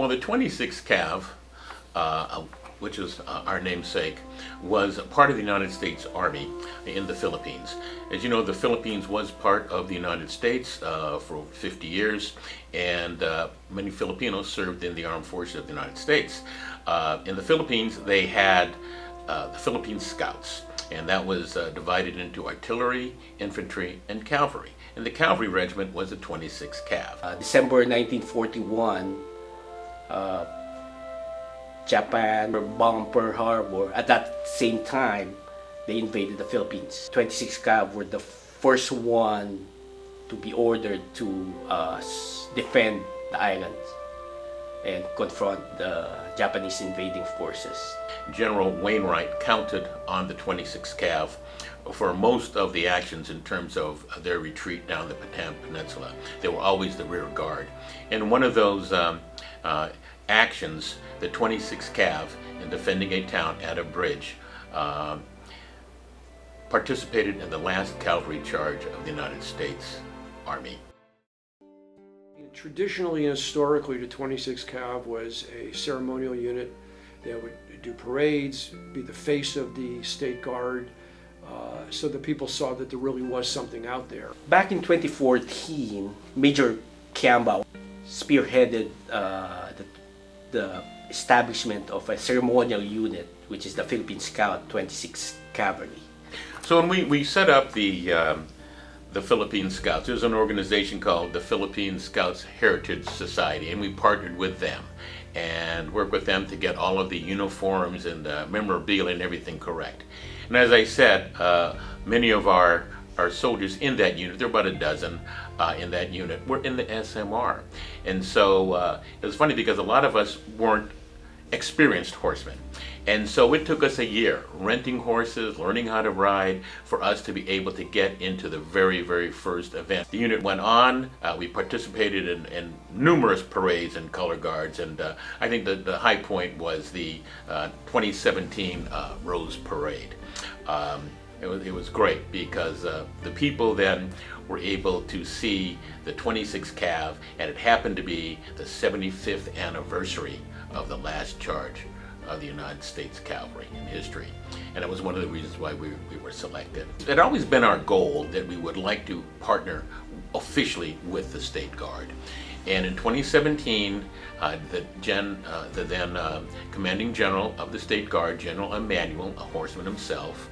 Well, the 26th Cav, which is our namesake, was part of the United States Army in the Philippines. As you know, the Philippines was part of the United States for 50 years, and many Filipinos served in the armed forces of the United States. In the Philippines, they had the Philippine Scouts, and that was divided into artillery, infantry, and cavalry. And the cavalry regiment was the 26th Cav. December 1941, Japan bombed Pearl Harbor. At that same time, they invaded the Philippines. 26 Cav were the first one to be ordered to defend the islands and confront the Japanese invading forces. General Wainwright counted on the 26th Cav for most of the actions in terms of their retreat down the Bataan Peninsula. They were always the rear guard. And one of those actions, the 26th Cav, in defending a town at a bridge, participated in the last cavalry charge of the United States Army. Traditionally and historically, the 26th Cav was a ceremonial unit that would do parades, be the face of the State Guard, so that people saw that there really was something out there. Back in 2014, Major Kiamba spearheaded the establishment of a ceremonial unit, which is the Philippine Scout 26th Cavalry. So when we set up the Philippine Scouts, there's an organization called the Philippine Scouts Heritage Society, and we partnered with them and worked with them to get all of the uniforms and memorabilia and everything correct. And as I said, many of our soldiers in that unit, there are about a dozen in that unit, were in the SMR. And so it was funny because a lot of us weren't experienced horsemen. And so it took us a year renting horses, learning how to ride, for us to be able to get into the very, very first event. The unit went on. We participated in numerous parades and color guards, and I think the high point was the 2017 Rose Parade. It was great because the people then were able to see the 26th Cav, and it happened to be the 75th anniversary of the last charge of the United States Cavalry in history. And it was one of the reasons why we were selected. It had always been our goal that we would like to partner officially with the State Guard. And in 2017, the then commanding general of the State Guard, General Emmanuel, a horseman himself,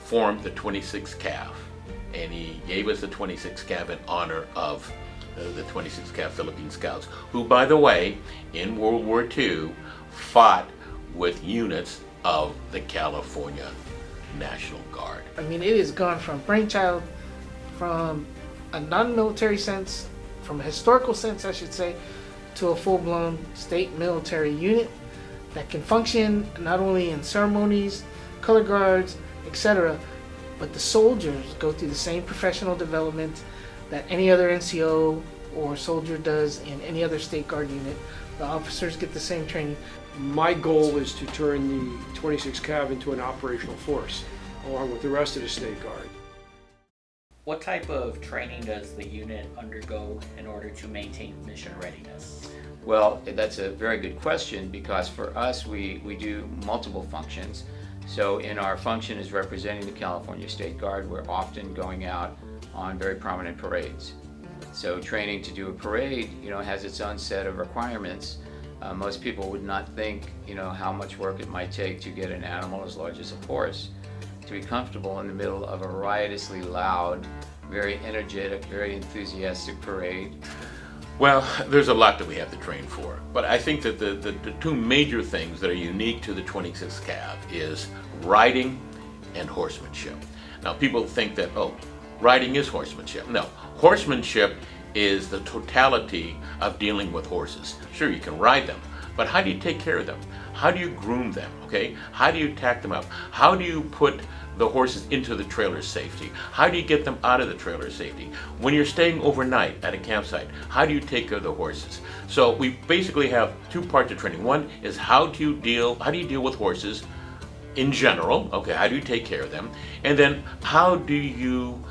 formed the 26th Cav. And he gave us the 26th Cav in honor of the 26th Cav Philippine Scouts, who, by the way, in World War II, fought with units of the California National Guard. I mean, it has gone from brainchild, from a non-military sense, from a historical sense, I should say, to a full-blown state military unit that can function not only in ceremonies, color guards, etc., but the soldiers go through the same professional development that any other NCO or soldier does in any other State Guard unit. The officers get the same training. My goal is to turn the 26th Cav into an operational force, along with the rest of the State Guard. What type of training does the unit undergo in order to maintain mission readiness? Well, that's a very good question, because for us, we do multiple functions. So in our function as representing the California State Guard, we're often going out on very prominent parades. So training to do a parade, has its own set of requirements. Most people would not think, how much work it might take to get an animal as large as a horse to be comfortable in the middle of a riotously loud, very energetic, very enthusiastic parade. Well, there's a lot that we have to train for, but I think that the two major things that are unique to the 26th Cav is riding and horsemanship. Now, people think that, riding is horsemanship. No, horsemanship is the totality of dealing with horses. Sure, you can ride them, but how do you take care of them? How do you groom them, okay? How do you tack them up? How do you put the horses into the trailer safety? How do you get them out of the trailer safety? When you're staying overnight at a campsite, how do you take care of the horses? So we basically have two parts of training. One is how do you deal with horses in general, okay, how do you take care of them? And then how do you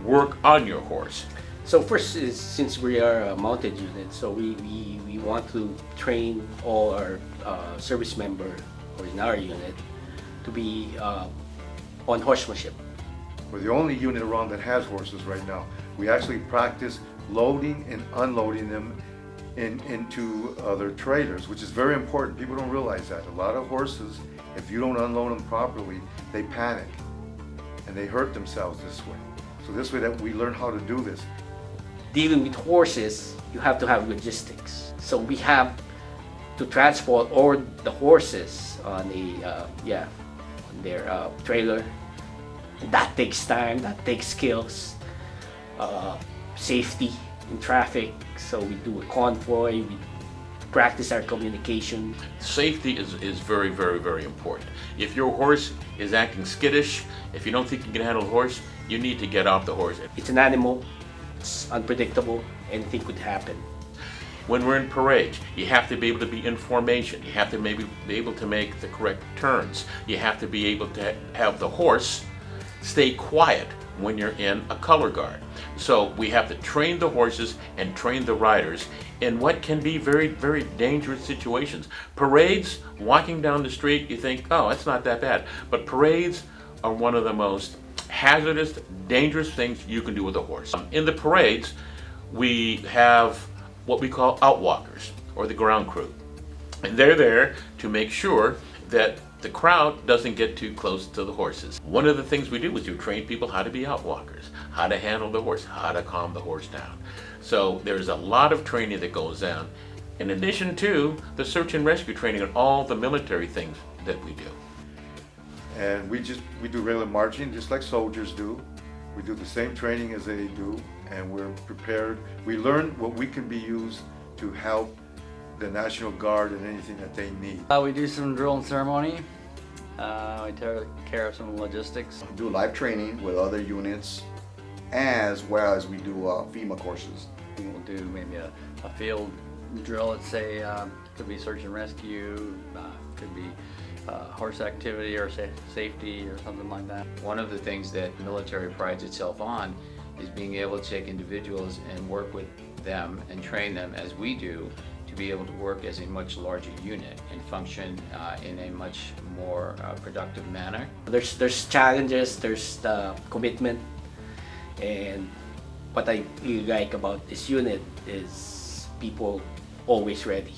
work on your horse? So first is, since we are a mounted unit, so we want to train all our service member or in our unit to be on horsemanship. We're the only unit around that has horses right now. We actually practice loading and unloading them into other trailers, which is very important. People don't realize that. A lot of horses, if you don't unload them properly, they panic and they hurt themselves this way. So this way that we learn how to do this. Dealing with horses, you have to have logistics. So we have to transport all the horses on on their trailer. That takes time, that takes skills, safety in traffic. So we do a convoy, we practice our communication. Safety is very, very, very important. If your horse is acting skittish, if you don't think you can handle a horse, you need to get off the horse. It's an animal, it's unpredictable, anything could happen. When we're in parade, you have to be able to be in formation. You have to maybe be able to make the correct turns. You have to be able to have the horse stay quiet when you're in a color guard. So we have to train the horses and train the riders in what can be very, very dangerous situations. Parades, walking down the street, you think, oh, it's not that bad. But parades are one of the most hazardous, dangerous things you can do with a horse. In the parades, we have what we call outwalkers, or the ground crew. And they're there to make sure that the crowd doesn't get too close to the horses. One of the things we do is to train people how to be outwalkers, how to handle the horse, how to calm the horse down. So there's a lot of training that goes on, in addition to the search and rescue training and all the military things that we do. And we do regular marching just like soldiers do. We do the same training as they do, and we're prepared. We learn what we can be used to help the National Guard and anything that they need. We do some drill and ceremony. We take care of some logistics. Do live training with other units, as well as we do FEMA courses. We'll do maybe a field drill, let's say, could be search and rescue, could be horse activity or safety or something like that. One of the things that the military prides itself on is being able to take individuals and work with them and train them as we do to be able to work as a much larger unit and function in a much more productive manner. There's challenges, there's the commitment, and what I really like about this unit is people always ready.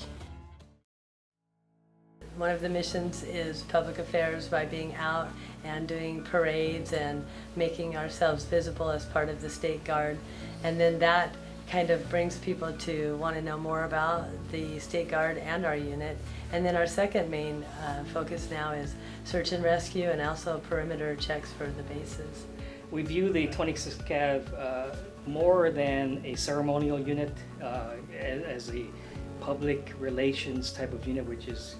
One of the missions is public affairs by being out and doing parades and making ourselves visible as part of the State Guard. And then that kind of brings people to want to know more about the State Guard and our unit. And then our second main focus now is search and rescue and also perimeter checks for the bases. We view the 26th Cav more than a ceremonial unit, as a public relations type of unit, which is,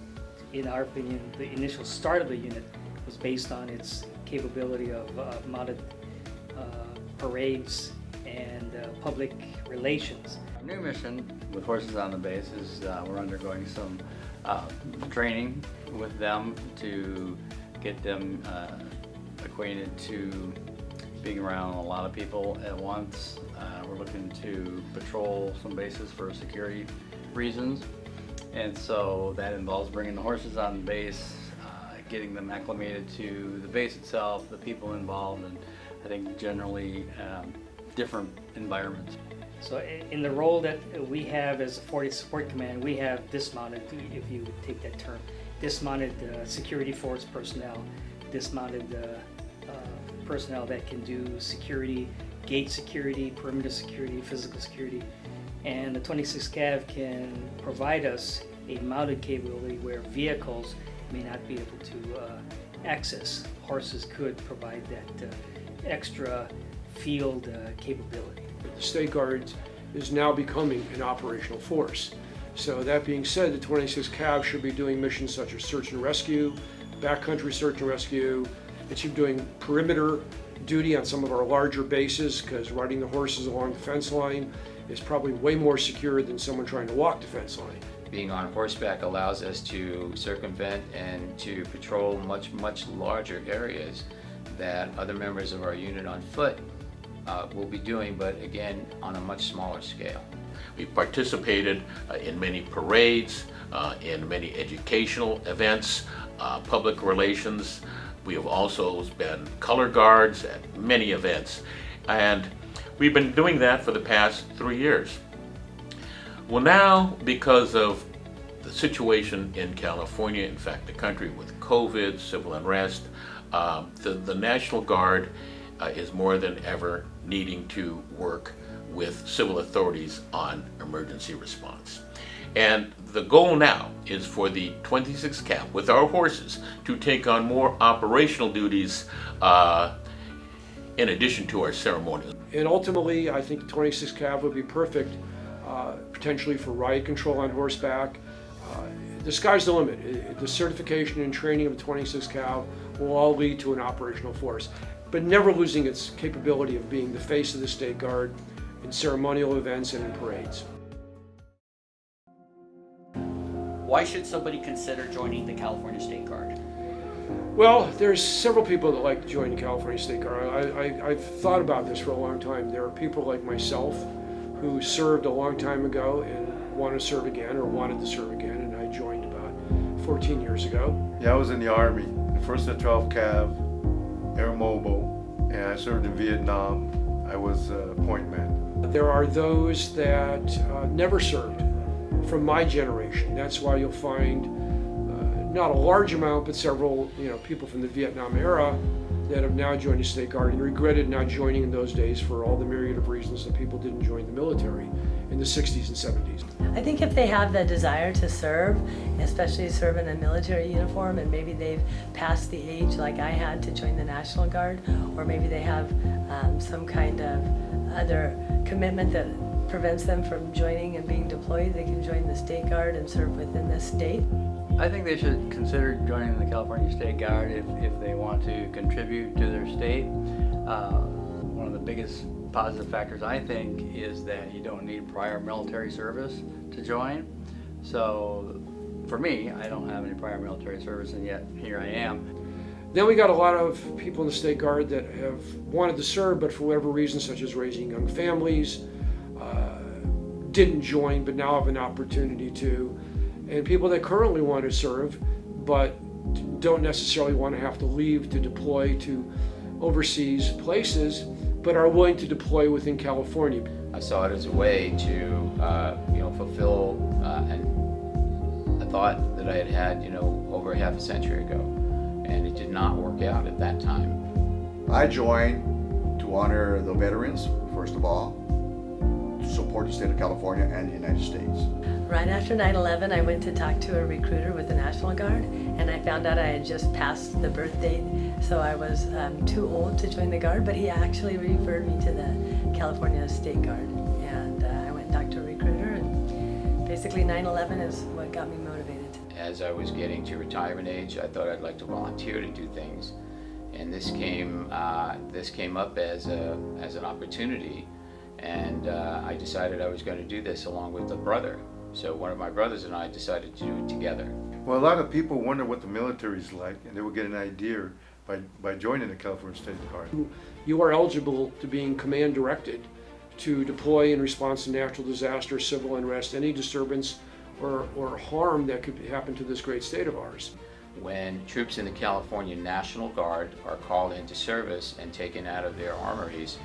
in our opinion, the initial start of the unit was based on its capability of mounted parades and public relations. Our new mission with horses on the base is we're undergoing some training with them to get them acquainted to being around a lot of people at once. We're looking to patrol some bases for security reasons, and so that involves bringing the horses on the base, getting them acclimated to the base itself, the people involved, and I think generally different environments. So in the role that we have as a 40th Support Command, we have dismounted, if you take that term, dismounted security force personnel, dismounted personnel that can do security, gate security, perimeter security, physical security. And the 26th Cav can provide us a mounted capability where vehicles may not be able to access. Horses could provide that extra field capability. The State Guard is now becoming an operational force. So that being said, the 26th Cav should be doing missions such as search and rescue, backcountry search and rescue. It should be doing perimeter duty on some of our larger bases, because riding the horses along the fence line is probably way more secure than someone trying to walk the fence line. Being on horseback allows us to circumvent and to patrol much larger areas that other members of our unit on foot will be doing, but again, on a much smaller scale. We participated in many parades, in many educational events, public relations. We have also been color guards at many events, and we've been doing that for the past 3 years. Well, now, because of the situation in California, in fact the country, with COVID, civil unrest, the National Guard is more than ever needing to work with civil authorities on emergency response. And the goal now is for the 26th Cav, with our horses, to take on more operational duties in addition to our ceremonial. And ultimately, I think the 26th Cav would be perfect, potentially for riot control on horseback. The sky's the limit. The certification and training of the 26th Cav will all lead to an operational force, but never losing its capability of being the face of the State Guard in ceremonial events and in parades. Why should somebody consider joining the California State Guard? Well, there's several people that like to join the California State Guard. I've thought about this for a long time. There are people like myself who served a long time ago and want to serve again, or wanted to serve again, and I joined about 14 years ago. Yeah, I was in the Army, the 1st at 12 Cav, Air Mobile, and I served in Vietnam. I was a point man. There are those that never served from my generation. That's why you'll find not a large amount, but several people from the Vietnam era that have now joined the State Guard and regretted not joining in those days for all the myriad of reasons that people didn't join the military in the 60s and 70s. I think if they have the desire to serve, especially serve in a military uniform, and maybe they've passed the age like I had to join the National Guard, or maybe they have some kind of other commitment that prevents them from joining and being deployed, they can join the State Guard and serve within the state. I think they should consider joining the California State Guard if they want to contribute to their state. One of the biggest positive factors, I think, is that you don't need prior military service to join. So for me, I don't have any prior military service, and yet here I am. Then we got a lot of people in the State Guard that have wanted to serve, but for whatever reason, such as raising young families, didn't join, but now have an opportunity to. And people that currently want to serve, but don't necessarily want to have to leave to deploy to overseas places, but are willing to deploy within California. I saw it as a way to, fulfill a thought that I had, over half a century ago, and it did not work out at that time. I joined to honor the veterans, first of all, to support the state of California and the United States. Right after 9/11, I went to talk to a recruiter with the National Guard, and I found out I had just passed the birth date, so I was too old to join the Guard, but he actually referred me to the California State Guard, and I went and talked to a recruiter, and basically 9/11 is what got me motivated. As I was getting to retirement age, I thought I'd like to volunteer to do things, and this came up as an opportunity, and I decided I was going to do this along with a brother. So one of my brothers and I decided to do it together. Well, a lot of people wonder what the military's like, and they will get an idea by joining the California State Guard. You are eligible to being command directed to deploy in response to natural disaster, civil unrest, any disturbance or harm that could happen to this great state of ours. When troops in the California National Guard are called into service and taken out of their armories,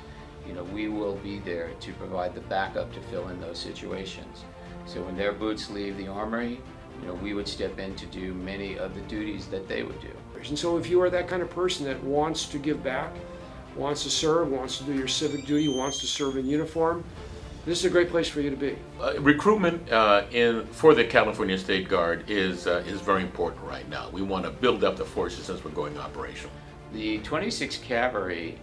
we will be there to provide the backup to fill in those situations. So when their boots leave the armory, we would step in to do many of the duties that they would do. And so if you are that kind of person that wants to give back, wants to serve, wants to do your civic duty, wants to serve in uniform, this is a great place for you to be. Recruitment for the California State Guard is very important right now. We want to build up the forces since we're going operational. The 26th Cavalry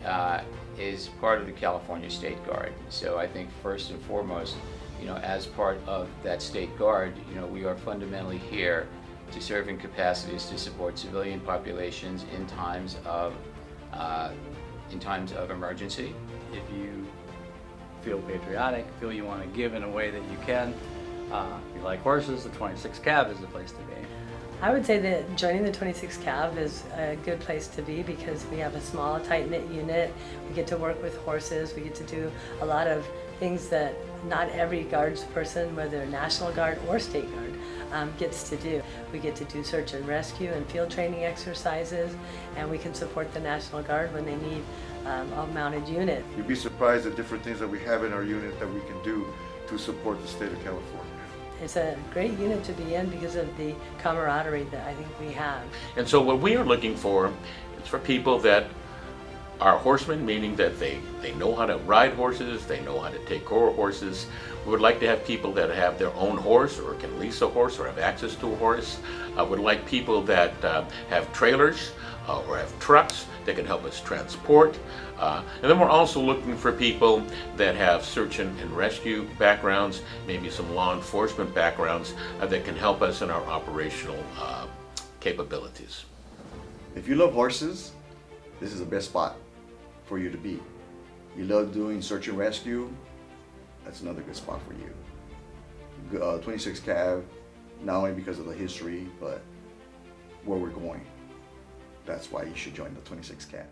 is part of the California State Guard. So I think first and foremost, as part of that State Guard, we are fundamentally here to serve in capacities to support civilian populations in times of emergency. If you feel patriotic, feel you want to give in a way that you can, If you like horses, the 26 Cav is the place to be. I would say that joining the 26 Cav is a good place to be because we have a small, tight-knit unit. We get to work with horses. We get to do a lot of things that not every Guards person, whether National Guard or State Guard, gets to do. We get to do search and rescue and field training exercises, and we can support the National Guard when they need a mounted unit. You'd be surprised at different things that we have in our unit that we can do to support the state of California. It's a great unit to be in because of the camaraderie that I think we have. And so what we are looking for is for people that are horsemen, meaning that they know how to ride horses, they know how to take care of horses. We would like to have people that have their own horse or can lease a horse or have access to a horse. I would like people that have trailers or have trucks that can help us transport. And then we're also looking for people that have search and rescue backgrounds, maybe some law enforcement backgrounds that can help us in our operational capabilities. If you love horses, this is the best spot for you to be. You love doing search and rescue, that's another good spot for you. 26 Cav, not only because of the history, but where we're going. That's why you should join the 26 Cav.